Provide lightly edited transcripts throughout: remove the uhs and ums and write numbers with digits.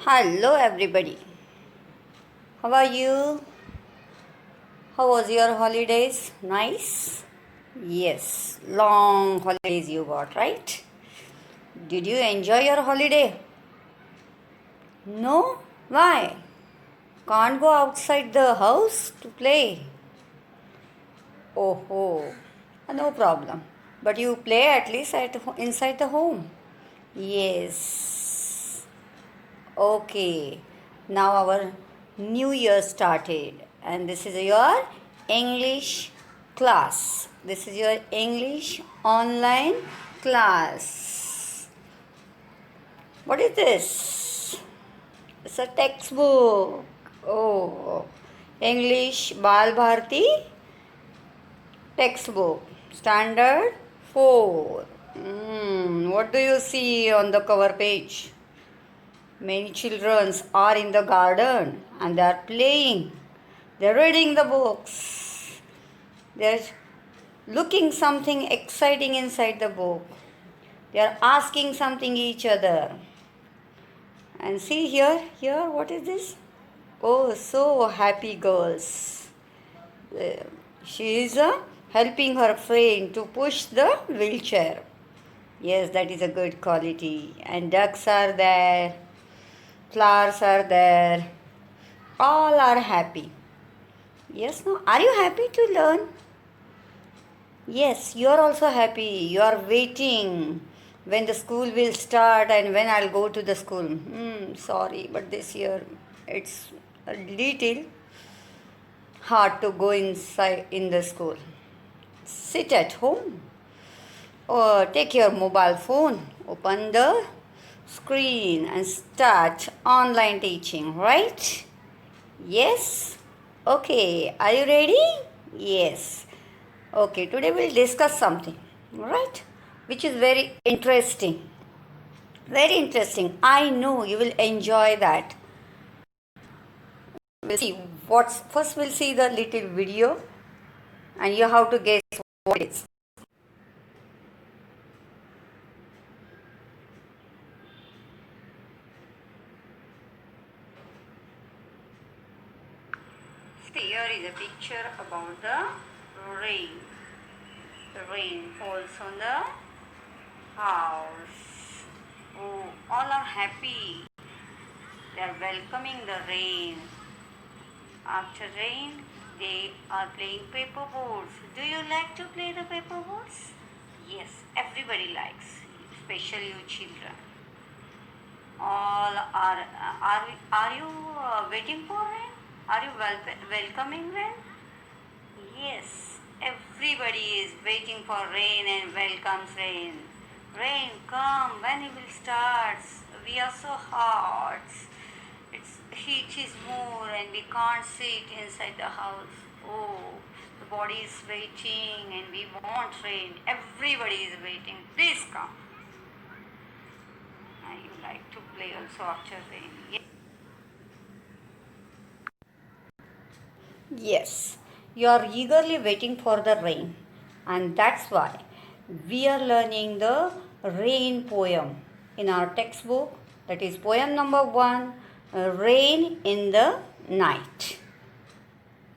Hello, everybody. How are you? How was your holidays? Nice? Yes, long holidays you got, right? Did you enjoy your holiday? No? Why? Can't go outside the house to play? Oh, no problem. But you play at least inside the home. Yes. Okay, now our new year started, and this is your English class. This is your English online class. What is this? It's a textbook. Oh, English Bal Bharti textbook, standard 4. What do you see on the cover page? Many children are in the garden and they are playing. They are reading the books. They are looking something exciting inside the book. They are asking something each other. And see here, what is this? Oh, so happy girls. Uh, She is helping her friend to push the wheelchair. Yes, that is a good quality. And ducks are there, flowers are there, all are happy. Yes, no? Are you happy to learn? Yes, you are also happy. You are waiting when the school will start and when I'll go to the school. Sorry, but this year it's a little hard to go inside in the school. Sit at home or take your mobile phone, open the screen and start online teaching, right? Yes? Okay, are you ready? Yes. Okay, today we'll discuss something, right? Which is very interesting. Very interesting. I know you will enjoy that. We'll see what's first we'll see the little video and you have to guess what it is. See, here is a picture about the rain. The rain falls on the house. Oh, all are happy. They are welcoming the rain. After rain, they are playing paper boats. Do you like to play the paper boats? Yes, everybody likes, especially you children. All are you waiting for rain? Are you welcoming rain? Yes, everybody is waiting for rain and welcomes rain. Rain, come, when it will start? We are so hot. Its heat is more and we can't sit inside the house. Oh, the body is waiting and we want rain. Everybody is waiting. Please come. And you like to play also after rain. Yes, you are eagerly waiting for the rain, and that's why we are learning the rain poem in our textbook. That is poem number 1, Rain in the Night.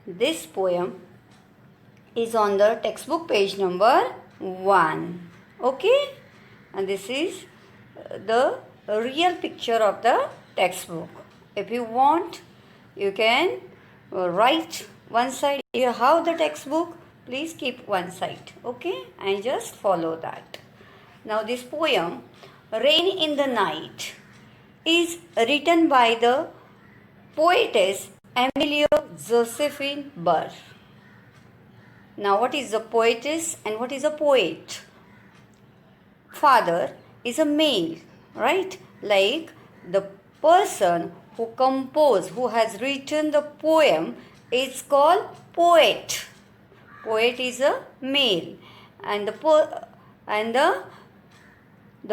This poem is on the textbook page number 1. Okay, and this is the real picture of the textbook. If you want, you can write one side. If you have the textbook, please keep one side, okay, and just follow that. Now this poem, Rain in the Night, is written by the poetess Emilio Josephine Burr. Now what is a poetess and what is a poet? Father is a male, right? Like the person who has written the poem is called poet. Poet is a male, and the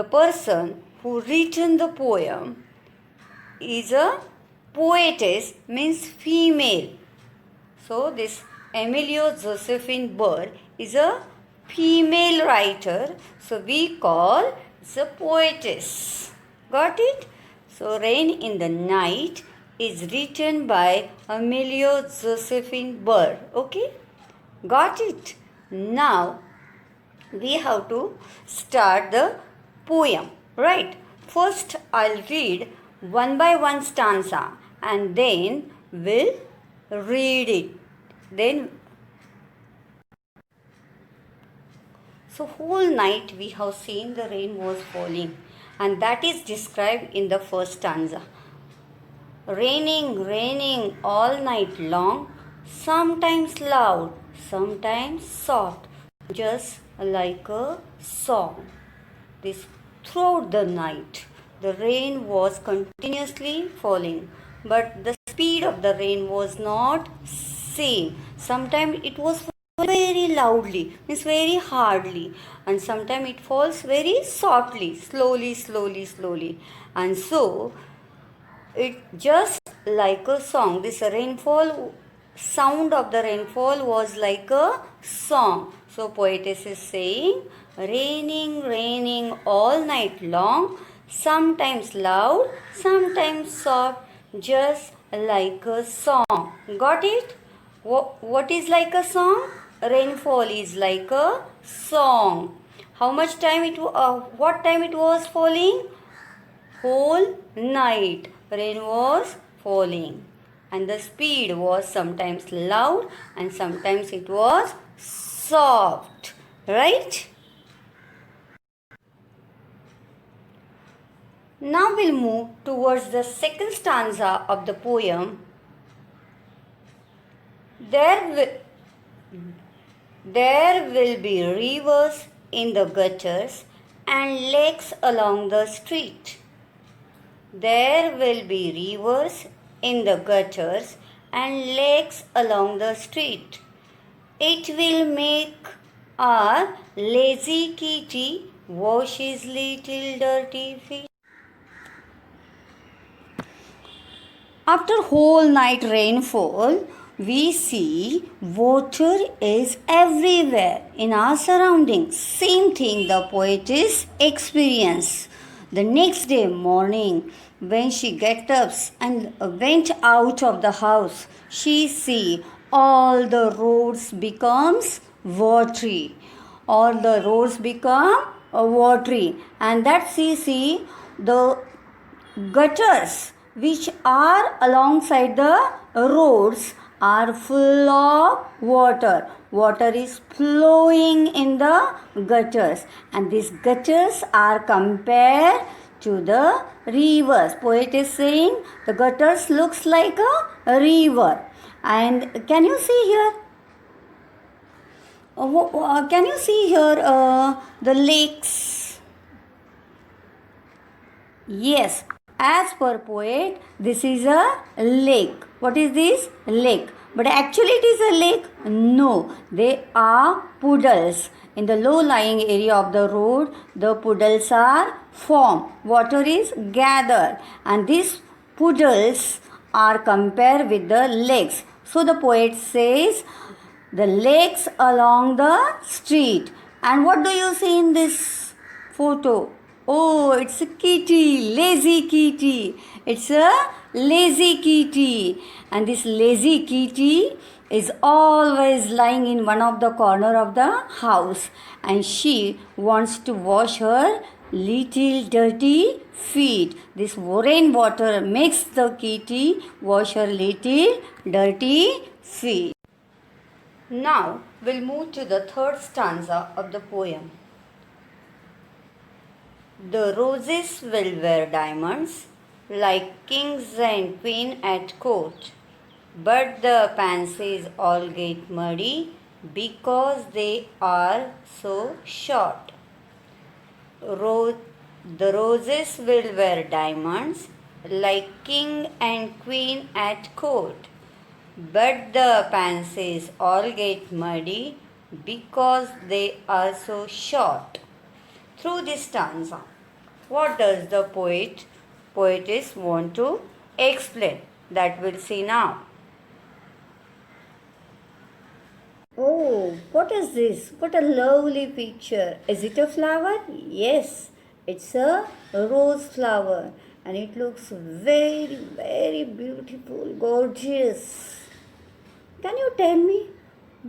person who written the poem is a poetess, means female. So this Emilio Josephine Burr is a female writer, so we call the poetess. Got it? So, Rain in the Night is written by Emilio Josephine Burr. Okay, got it? Now we have to start the poem, right? First, I'll read one by one stanza and then we'll read it. Then, so whole night we have seen the rain was falling, and that is described in the first stanza. Raining, raining all night long, sometimes loud, sometimes soft, just like a song. This throughout the night, the rain was continuously falling, but the speed of the rain was not same. Sometimes it was very loudly, means very hardly, and sometimes it falls very softly, slowly, and so it just like a song. This rainfall sound of the rainfall was like a song. So poetess is saying, raining, raining all night long, sometimes loud, sometimes soft, just like a song. Got it? What is like a song? Rainfall is like a song. How much time what time it was falling? Whole night rain was falling, and the speed was sometimes loud and sometimes it was soft, right? Now we'll move towards the second stanza of the poem. There will be rivers in the gutters and lakes along the street. There will be rivers in the gutters and lakes along the street. It will make our lazy kitty wash his little dirty feet. After whole night rainfall, we see water is everywhere in our surroundings. Same thing the poetess experienced. The next day morning, when she get up and went out of the house, she see all the roads becomes watery. All the roads become watery, and that she see the gutters which are alongside the roads are full of water. Water is flowing in the gutters, and these gutters are compared to the rivers. Poet is saying the gutters looks like a river. And can you see here? Can you see here the lakes? Yes, as per poet, this is a lake. What is this? Lake. But actually it is a lake? No, they are puddles. In the low-lying area of the road, the puddles are formed. Water is gathered, and these puddles are compared with the lakes. So the poet says, the lakes along the street. And what do you see in this photo? Oh, it's a kitty, lazy kitty. It's a lazy kitty. And this lazy kitty is always lying in one of the corner of the house. And she wants to wash her little dirty feet. This rainwater makes the kitty wash her little dirty feet. Now we'll move to the third stanza of the poem. The roses will wear diamonds like kings and queens at court, but the pansies all get muddy because they are so short. The roses will wear diamonds like king and queen at court, but the pansies all get muddy because they are so short. Through this stanza, what does the poetess want to explain? That we'll see now. Oh, what is this? What a lovely picture. Is it a flower? Yes, it's a rose flower. and it looks very, very beautiful, gorgeous. Can you tell me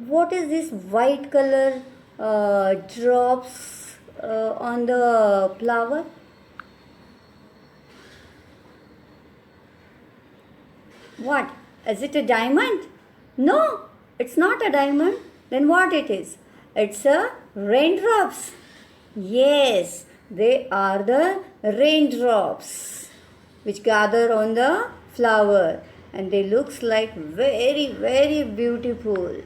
what is this white color drops on the flower? What? Is it a diamond? No, it's not a diamond. Then what it is? It's a raindrops. Yes, they are the raindrops which gather on the flower, and they looks like very, very beautiful.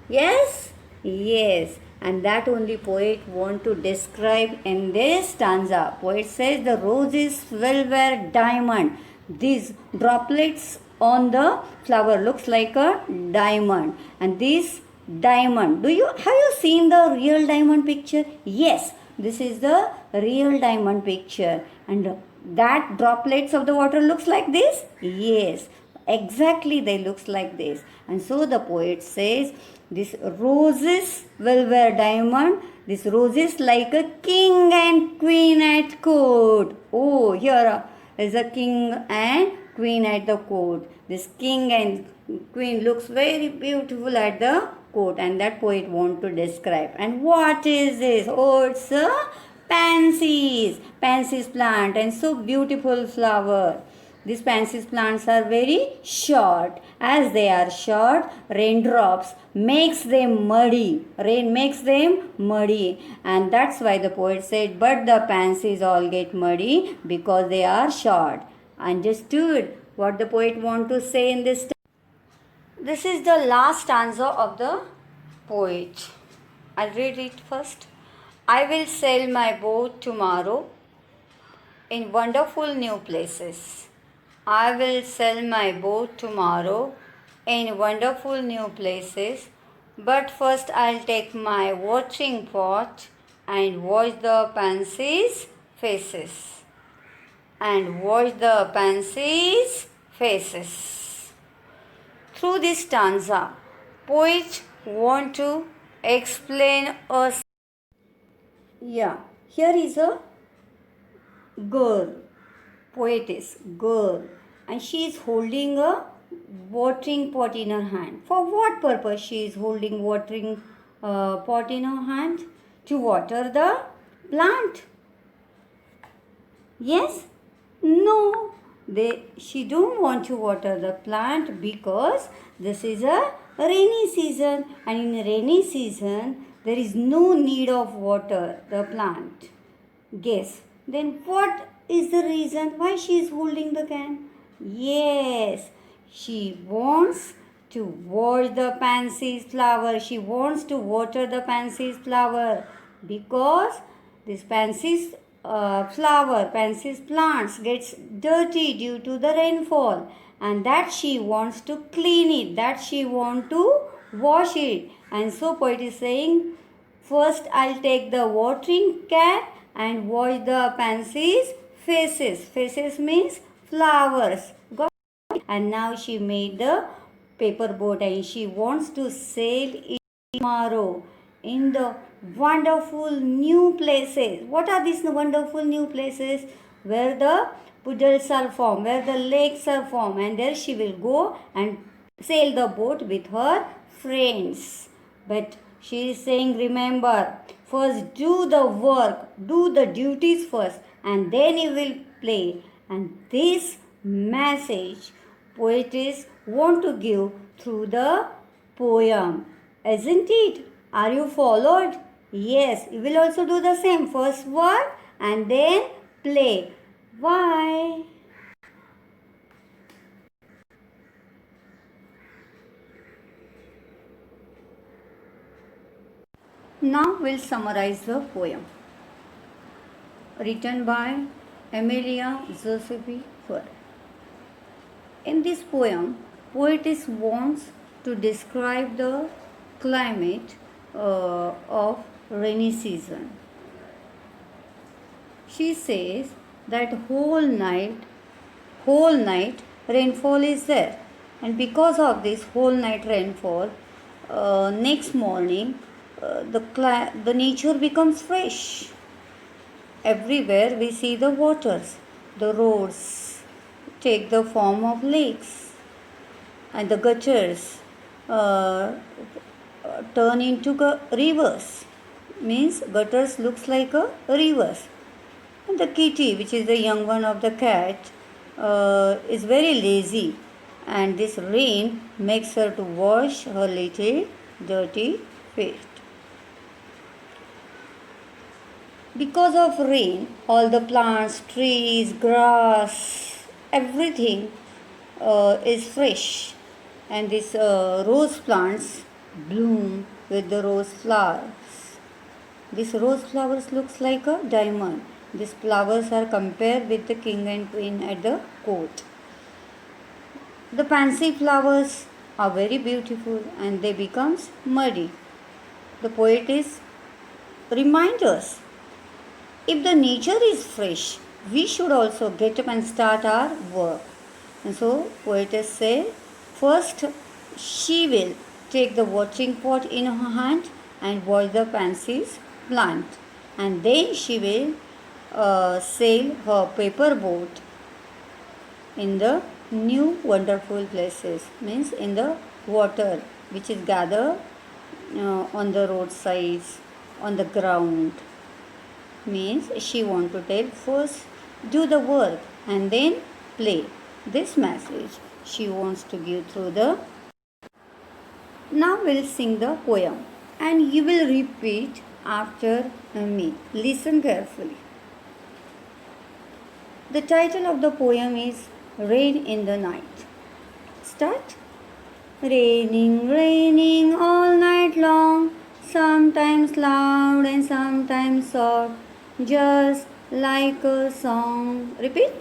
Yes? Yes. And that only poet want to describe in this stanza. Poet says the roses will wear diamond. These droplets on the flower looks like a diamond. And this diamond, have you seen the real diamond picture? Yes, this is the real diamond picture. And that droplets of the water looks like this? Yes, exactly, they looks like this. And so the poet says this roses will wear diamond. This roses like a king and queen at court. Oh, here is a king and queen at the court. This king and queen looks very beautiful at the court, and that poet want to describe. And what is this? Oh, it's a pansies plant, and so beautiful flower. These pansies plants are very short. As they are short, raindrops makes them muddy. Rain makes them muddy. And that's why the poet said, but the pansies all get muddy because they are short. Understood what the poet want to say in this? This is the last stanza of the poet. I'll read it first. I will sail my boat tomorrow in wonderful new places. I will sail my boat tomorrow in wonderful new places. But first I'll take my watering pot and watch the pansies' faces. And watch the pansies' faces. Through this stanza, poet want to explain us. Yeah, here is a girl, poetess, girl, and she is holding a watering pot in her hand. For what purpose she is holding watering pot in her hand? To water the plant. Yes? No, she don't want to water the plant because this is a rainy season, and in rainy season there is no need of water the plant. Guess. Then what is the reason why she is holding the can? Yes, she wants to watch the pansies flower. She wants to water the pansies flower because this pansies pansies plants gets dirty due to the rainfall, and that she wants to clean it, that she want to wash it. And so poet is saying, first I'll take the watering can and wash the pansies faces. Faces means flowers. Got it? And now she made the paper boat and she wants to sail it tomorrow in the wonderful new places. What are these wonderful new places? Where the puddles are formed, where the lakes are formed, and there she will go and sail the boat with her friends. But she is saying, remember, first do the work, do the duties first, and then you will play. And this message poetess want to give through the poem, isn't it? Are you followed? Yes, you will also do the same. First work and then play. Why? Now we'll summarize the poem. Written by Emilia Giuseppe Fur. In this poem, poetess wants to describe the climate of rainy season. She says that whole night rainfall is there, and because of this whole night rainfall, next morning the nature becomes fresh. Everywhere we see the waters, the roads take the form of lakes and the gutters turn into rivers. Means gutters looks like a rivers. And the kitty, which is the young one of the cat, is very lazy, and this rain makes her to wash her little dirty feet. Because of rain, all the plants, trees, grass, everything is fresh, and these rose plants bloom with the rose flowers. This rose flowers looks like a diamond. These flowers are compared with the king and queen at the court. The pansy flowers are very beautiful and they becomes muddy. The poet is remind us, if the nature is fresh, we should also get up and start our work. And so poetess say, first she will take the watering pot in her hand and watch the pansies plant, and then she will sail her paper boat in the new wonderful places, means in the water which is gathered on the roadsides, on the ground. Means she want to tell first do the work and then play. This message she wants to give through the. Now we'll sing the poem and you will repeat after me. Listen carefully. The title of the poem is Rain in the Night. Start. Raining, raining all night long, sometimes loud and sometimes soft, just like a song. Repeat.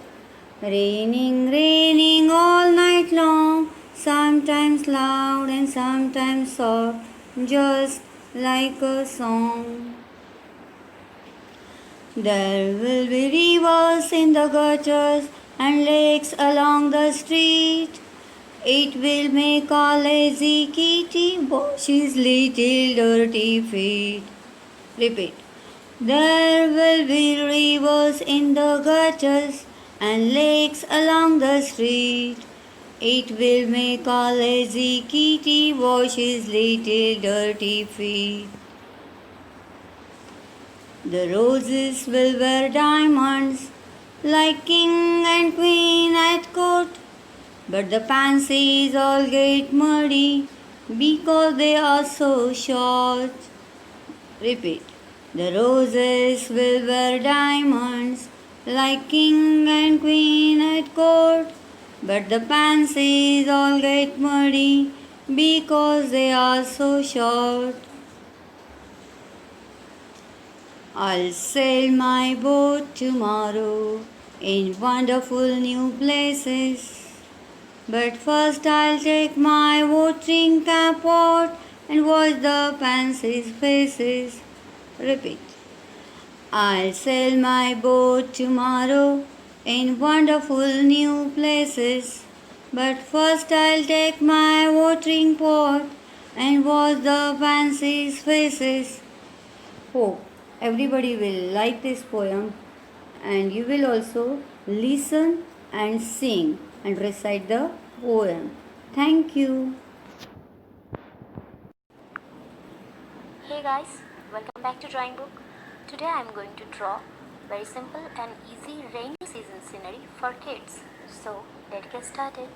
Raining, raining all night long, sometimes loud and sometimes soft, just like a song. There will be rivers in the gutters and lakes along the street. It will make a lazy kitty wash his little dirty feet. Repeat. There will be rivers in the gutters and lakes along the street. It will make a lazy kitty wash his little dirty feet. The roses will wear diamonds like king and queen at court, but the pansies all get muddy because they are so short. Repeat. The roses will wear diamonds like king and queen at court, but the pansies all get muddy because they are so short. I'll sail my boat tomorrow in wonderful new places, but first I'll take my watering cap out and watch the pansies' faces. Repeat. I'll sail my boat tomorrow in wonderful new places, but first I'll take my watering pot and watch the pansies' faces. Hope everybody will like this poem and you will also listen and sing and recite the poem. Thank you. Hey guys, welcome back to Drawing Book. Today I am going to draw very simple and easy rainy season scenery for kids. So let's get started.